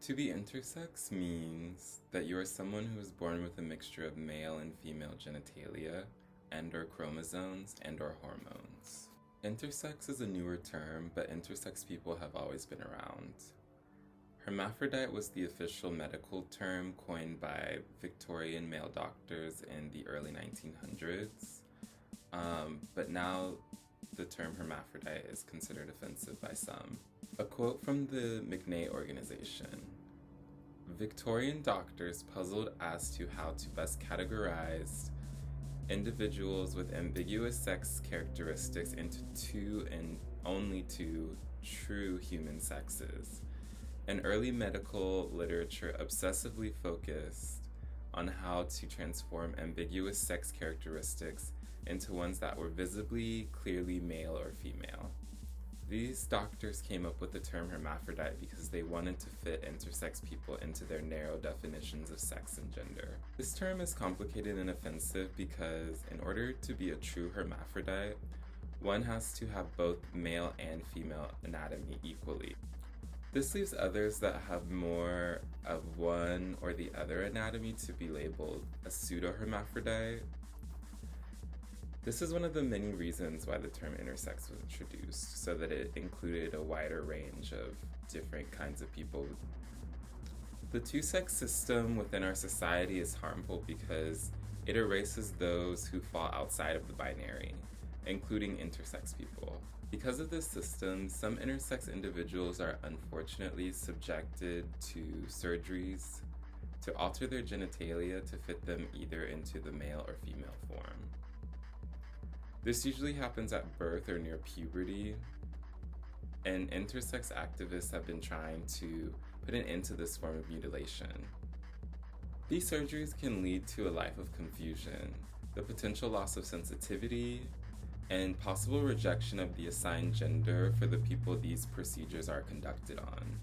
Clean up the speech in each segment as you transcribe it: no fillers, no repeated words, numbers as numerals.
To be intersex means that you are someone who is born with a mixture of male and female genitalia, and/or chromosomes, and/or hormones. Intersex is a newer term, but intersex people have always been around. Hermaphrodite was the official medical term coined by Victorian male doctors in the early 1900s, but now the term hermaphrodite is considered offensive by some. A quote from the McNay organization: Victorian doctors puzzled as to how to best categorize individuals with ambiguous sex characteristics into two and only two true human sexes. And early medical literature obsessively focused on how to transform ambiguous sex characteristics into ones that were visibly, clearly male or female. These doctors came up with the term hermaphrodite because they wanted to fit intersex people into their narrow definitions of sex and gender. This term is complicated and offensive because in order to be a true hermaphrodite, one has to have both male and female anatomy equally. This leaves others that have more of one or the other anatomy to be labeled a pseudo-hermaphrodite. This is one of the many reasons why the term intersex was introduced, so that it included a wider range of different kinds of people. The two-sex system within our society is harmful because it erases those who fall outside of the binary, including intersex people. Because of this system, some intersex individuals are unfortunately subjected to surgeries to alter their genitalia to fit them either into the male or female form. This usually happens at birth or near puberty, and intersex activists have been trying to put an end to this form of mutilation. These surgeries can lead to a life of confusion, the potential loss of sensitivity, and possible rejection of the assigned gender for the people these procedures are conducted on.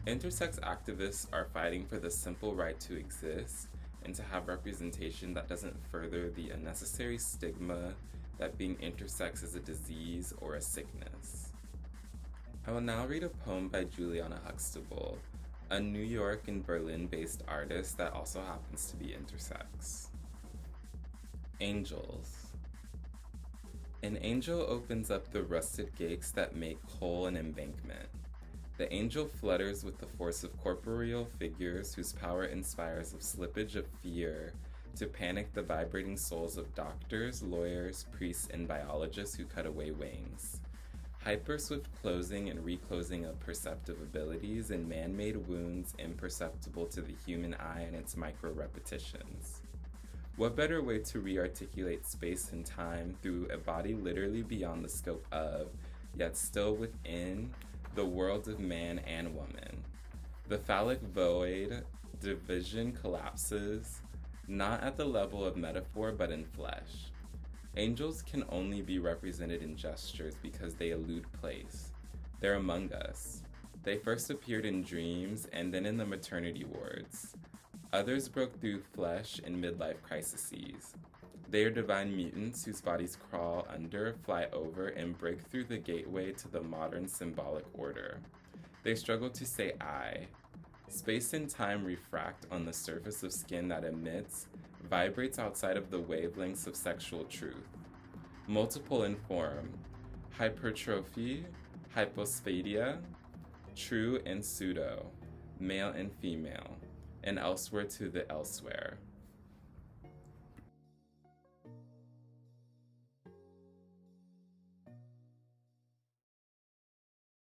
Intersex activists are fighting for the simple right to exist and to have representation that doesn't further the unnecessary stigma that being intersex is a disease or a sickness. I will now read a poem by Juliana Huxtable, a New York and Berlin-based artist that also happens to be intersex. Angels. An angel opens up the rusted gates that make coal an embankment. The angel flutters with the force of corporeal figures whose power inspires a slippage of fear to panic the vibrating souls of doctors, lawyers, priests, and biologists who cut away wings. Hyper-swift closing and reclosing of perceptive abilities and man-made wounds imperceptible to the human eye and its micro-repetitions. What better way to re-articulate space and time through a body literally beyond the scope of, yet still within, the worlds of man and woman? The phallic void division collapses, not at the level of metaphor but in flesh. Angels can only be represented in gestures because they elude place. They're among us. They first appeared in dreams and then in the maternity wards. Others broke through flesh in midlife crises. They are divine mutants whose bodies crawl under, fly over, and break through the gateway to the modern symbolic order. They struggle to say I. Space and time refract on the surface of skin that emits, vibrates outside of the wavelengths of sexual truth. Multiple in form, hypertrophy, hyposphadia, true and pseudo, male and female, and elsewhere to the elsewhere.